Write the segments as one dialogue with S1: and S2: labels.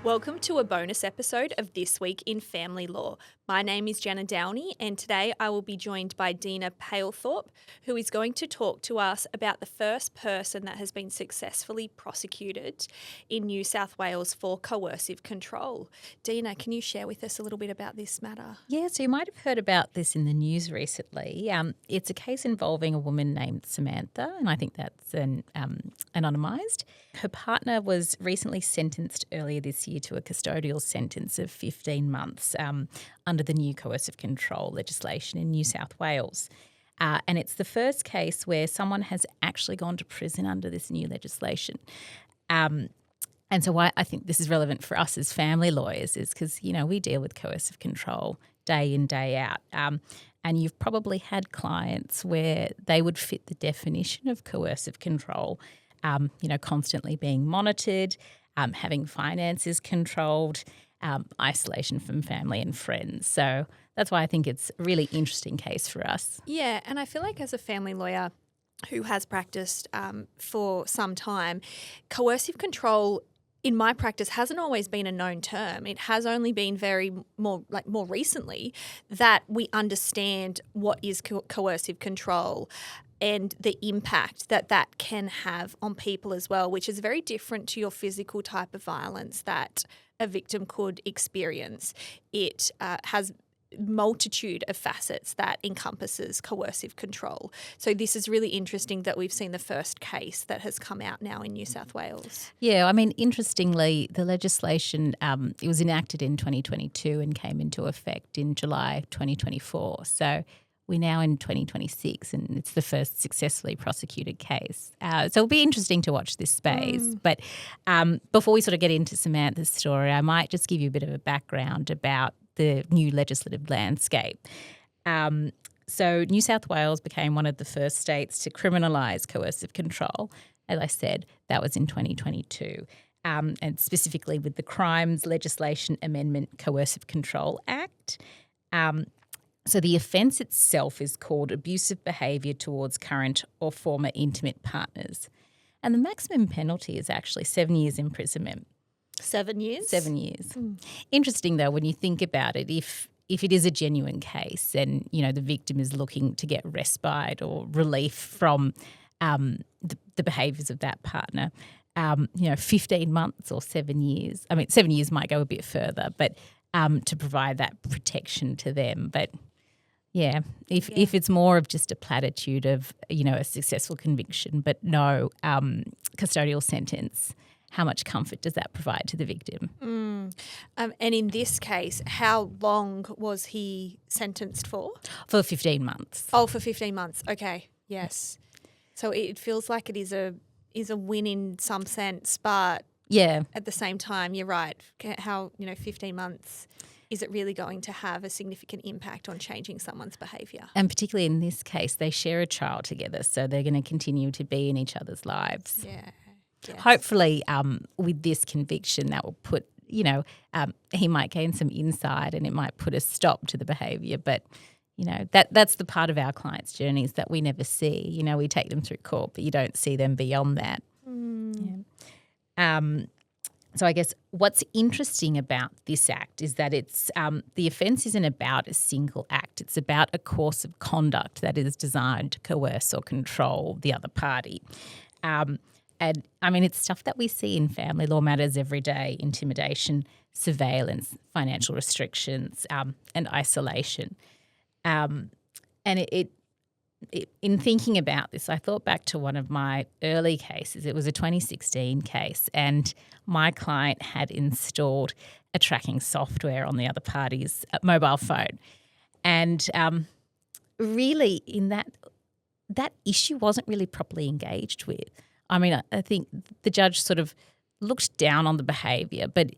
S1: Welcome to a bonus episode of This Week in Family Law. My name is Jenna Downey, and today I will be joined by Dina Palethorpe, who is going to talk to us about the first person that has been successfully prosecuted in New South Wales for coercive control. Dina, can you share with us a little bit about this matter?
S2: Yeah, so you might have heard about this in the news recently. It's a case involving a woman named Samantha, and I think that's anonymised. Her partner was recently sentenced earlier this year to a custodial sentence of 15 months under the new coercive control legislation in New South Wales. And it's the first case where someone has actually gone to prison under this new legislation. And so why I think this is relevant for us as family lawyers is because, you know, we deal with coercive control day in, day out. And you've probably had clients where they would fit the definition of coercive control, constantly being monitored, having finances controlled, isolation from family and friends. So that's why I think it's a really interesting case for us.
S1: Yeah, and I feel like as a family lawyer who has practiced for some time, coercive control in my practice hasn't always been a known term. It has only been more recently that we understand what is coercive control and the impact that can have on people as well, which is very different to your physical type of violence that a victim could experience. It has multitude of facets that encompasses coercive control. So this is really interesting that we've seen the first case that has come out now in New South Wales.
S2: Yeah, I mean, interestingly, the legislation, it was enacted in 2022 and came into effect in July 2024. So we're now in 2026 and it's the first successfully prosecuted case. So it'll be interesting to watch this space. But before we sort of get into Samantha's story, I might just give you a bit of a background about the new legislative landscape. So New South Wales became one of the first states to criminalise coercive control. As I said, that was in 2022, and specifically with the Crimes Legislation Amendment Coercive Control Act. So the offence itself is called abusive behaviour towards current or former intimate partners. And the maximum penalty is actually 7 years imprisonment.
S1: 7 years?
S2: 7 years. Interesting, though, when you think about it, if it is a genuine case and, you know, the victim is looking to get respite or relief from the behaviours of that partner, 15 months or 7 years. I mean, 7 years might go a bit further, but to provide that protection to them. But yeah, if it's more of just a platitude of, you know, a successful conviction but no custodial sentence, how much comfort does that provide to the victim?
S1: And in this case, how long was he sentenced for?
S2: For 15 months.
S1: Oh, for 15 months. Okay, yes. So it feels like it is a win in some sense, but
S2: yeah,
S1: at the same time, you're right. How, 15 months, is it really going to have a significant impact on changing someone's behaviour?
S2: And particularly in this case, they share a child together, so they're going to continue to be in each other's lives.
S1: Yeah. Yes.
S2: Hopefully, with this conviction, that will put, he might gain some insight and it might put a stop to the behaviour. But, that's the part of our clients' journeys that we never see. We take them through court, but you don't see them beyond that. Yeah. So I guess what's interesting about this act is that it's the offence isn't about a single act. It's about a course of conduct that is designed to coerce or control the other party. And, I mean, it's stuff that we see in family law matters every day: intimidation, surveillance, financial restrictions, and isolation. And in thinking about this, I thought back to one of my early cases. It was a 2016 case, and my client had installed a tracking software on the other party's mobile phone. And really, in that issue wasn't really properly engaged with. I mean, I think the judge sort of looked down on the behaviour, but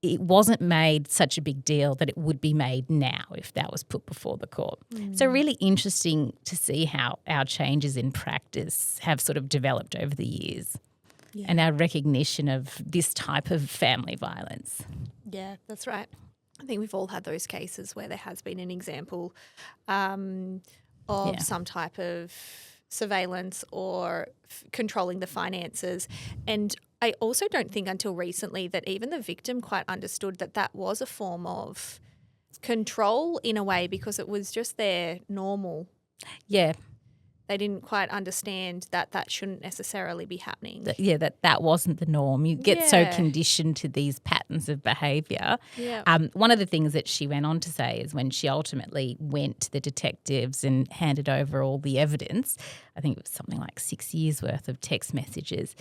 S2: it wasn't made such a big deal that it would be made now if that was put before the court. So really interesting to see how our changes in practice have sort of developed over the years and our recognition of this type of family violence.
S1: Yeah, that's right. I think we've all had those cases where there has been an example of some type of surveillance or controlling the finances. And I also don't think until recently that even the victim quite understood that that was a form of control in a way, because it was just their normal.
S2: Yeah,
S1: They didn't quite understand that that shouldn't necessarily be happening.
S2: that wasn't the norm. You get so
S1: Yeah.
S2: conditioned to these patterns of behaviour.
S1: Yeah.
S2: One of the things that she went on to say is when she ultimately went to the detectives and handed over all the evidence, I think it was something like 6 years worth of text messages,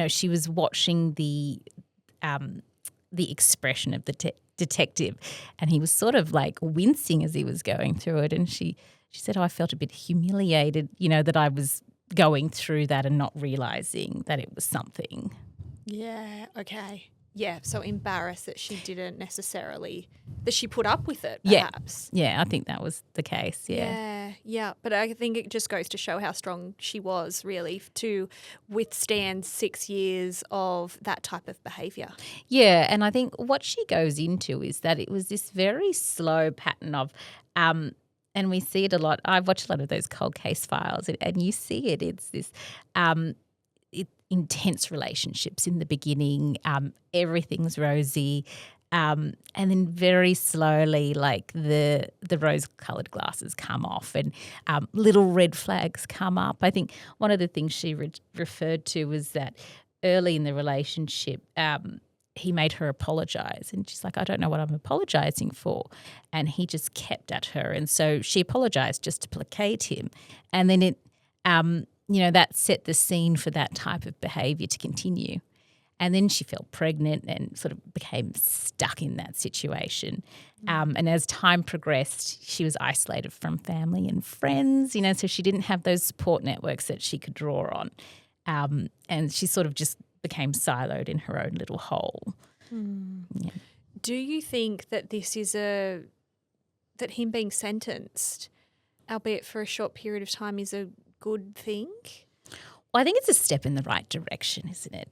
S2: she was watching the expression of the detective, and he was sort of like wincing as he was going through it, and she said, I felt a bit humiliated, that I was going through that and not realising that it was something.
S1: Yeah, okay. Yeah, so embarrassed that she didn't necessarily, that she put up with it,
S2: Yeah.
S1: perhaps.
S2: Yeah, I think that was the case,
S1: Yeah. But I think it just goes to show how strong she was, really, to withstand 6 years of that type of behaviour.
S2: Yeah, and I think what she goes into is that it was this very slow pattern of and we see it a lot. I've watched a lot of those cold case files, and you see it. It's this intense relationships in the beginning. Everything's rosy, and then very slowly, like the rose-coloured glasses come off, and little red flags come up. I think one of the things she referred to was that early in the relationship, he made her apologise, and she's like, I don't know what I'm apologising for. And he just kept at her. And so she apologised just to placate him. And then it, that set the scene for that type of behaviour to continue. And then she felt pregnant and sort of became stuck in that situation. And as time progressed, she was isolated from family and friends, so she didn't have those support networks that she could draw on. And she sort of just became siloed in her own little hole. Yeah.
S1: Do you think that this is that him being sentenced, albeit for a short period of time, is a good thing?
S2: Well, I think it's a step in the right direction, isn't it?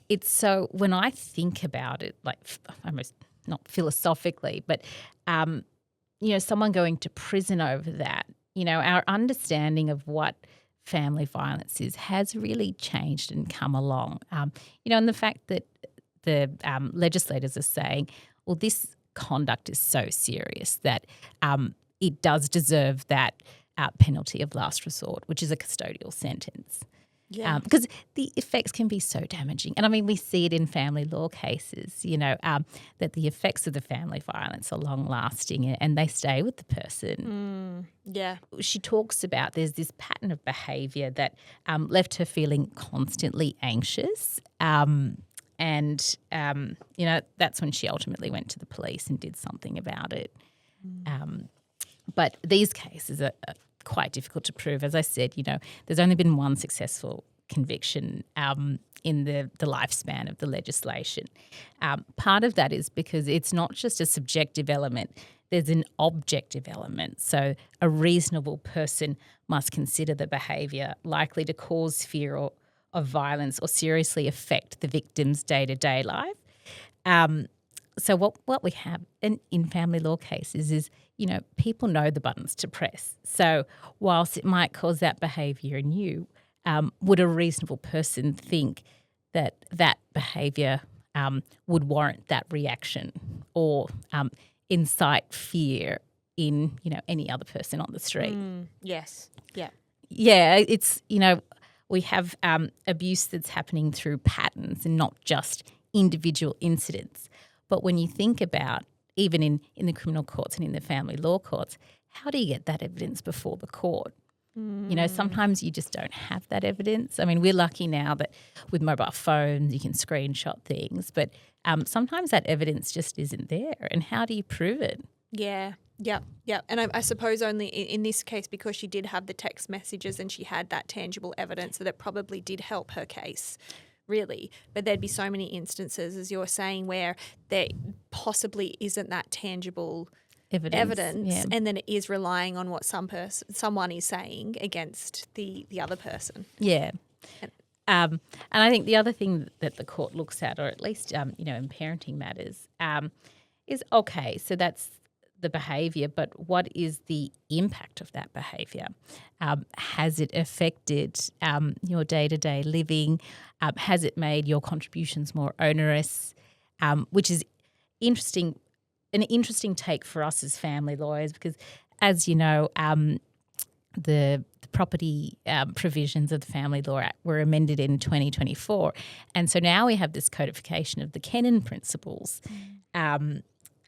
S2: It's so, when I think about it, like almost not philosophically, but, someone going to prison over that, our understanding of what family violence has really changed and come along. And the fact that the legislators are saying, well, this conduct is so serious that it does deserve that penalty of last resort, which is a custodial sentence.
S1: Yeah.
S2: Because the effects can be so damaging. And we see it in family law cases, that the effects of the family violence are long lasting and they stay with the person.
S1: Yeah.
S2: She talks about there's this pattern of behaviour that left her feeling constantly anxious. That's when she ultimately went to the police and did something about it. But these cases are quite difficult to prove. As I said, there's only been one successful conviction in the lifespan of the legislation. Part of that is because it's not just a subjective element, there's an objective element. So a reasonable person must consider the behaviour likely to cause fear of violence or seriously affect the victim's day-to-day life. So what we have in family law cases is, people know the buttons to press. So whilst it might cause that behaviour in you, would a reasonable person think that behaviour would warrant that reaction or incite fear in, any other person on the street?
S1: Yes. Yeah.
S2: Yeah, it's, we have abuse that's happening through patterns and not just individual incidents. But when you think about, even in the criminal courts and in the family law courts, how do you get that evidence before the court? Sometimes you just don't have that evidence. We're lucky now that with mobile phones you can screenshot things, but sometimes that evidence just isn't there. And how do you prove it?
S1: Yeah. And I suppose only in this case, because she did have the text messages and she had that tangible evidence, that it probably did help her case, really. But there'd be so many instances, as you're saying, where there possibly isn't that tangible evidence
S2: yeah.
S1: and then it is relying on what someone is saying against the other person.
S2: Yeah. And I think the other thing that the court looks at, or at least in parenting matters, is okay. So that's the behaviour, but what is the impact of that behaviour? Has it affected your day-to-day living? Has it made your contributions more onerous? Which is interesting, an interesting take for us as family lawyers because, as you know, the property provisions of the Family Law Act were amended in 2024. And so now we have this codification of the Kennan principles,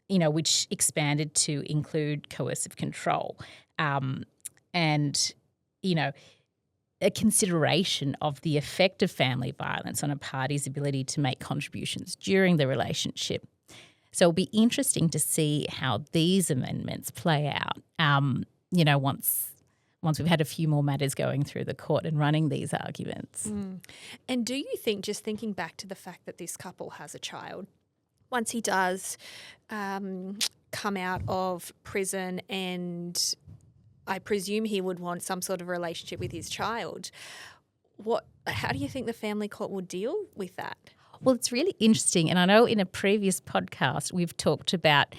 S2: which expanded to include coercive control. And, a consideration of the effect of family violence on a party's ability to make contributions during the relationship. So it'll be interesting to see how these amendments play out, once we've had a few more matters going through the court and running these arguments.
S1: And do you think, just thinking back to the fact that this couple has a child, once he does come out of prison, and I presume he would want some sort of relationship with his child, how do you think the family court will deal with that?
S2: Well, it's really interesting. And I know in a previous podcast we've talked about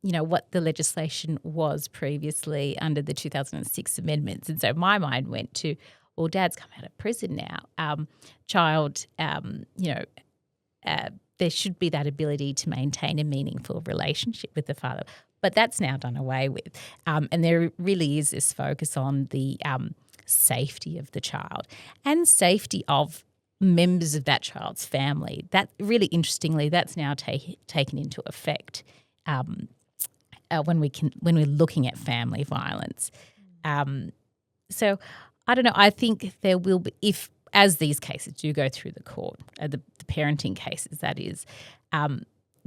S2: what the legislation was previously under the 2006 amendments. And so my mind went to, well, Dad's come out of prison now. Child, there should be that ability to maintain a meaningful relationship with the father. But that's now done away with. And there really is this focus on the safety of the child and safety of members of that child's family. That really interestingly, that's now taken into effect when we're looking at family violence. So I don't know. I think there will be, as these cases do go through the court, the parenting cases, that is,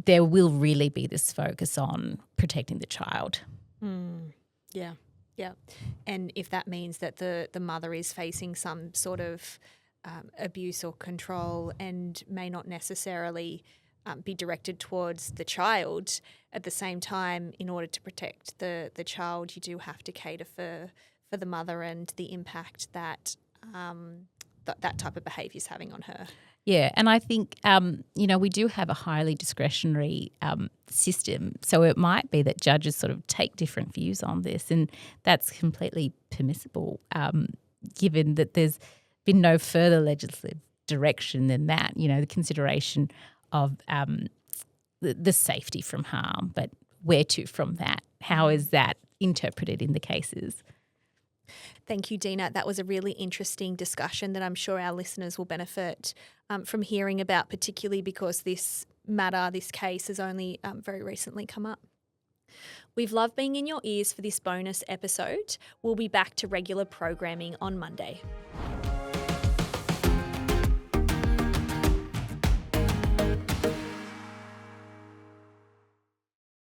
S2: there will really be this focus on protecting the child.
S1: Yeah. And if that means that the mother is facing some sort of abuse or control and may not necessarily be directed towards the child, at the same time, in order to protect the child, you do have to cater for the mother and the impact that that type of behaviour is having on her.
S2: Yeah, and I think, we do have a highly discretionary system, so it might be that judges sort of take different views on this, and that's completely permissible, given that there's been no further legislative direction than that, the consideration of the safety from harm, but where to from that? How is that interpreted in the cases?
S1: Thank you, Dina. That was a really interesting discussion that I'm sure our listeners will benefit from hearing about, particularly because this case has only very recently come up. We've loved being in your ears for this bonus episode. We'll be back to regular programming on Monday.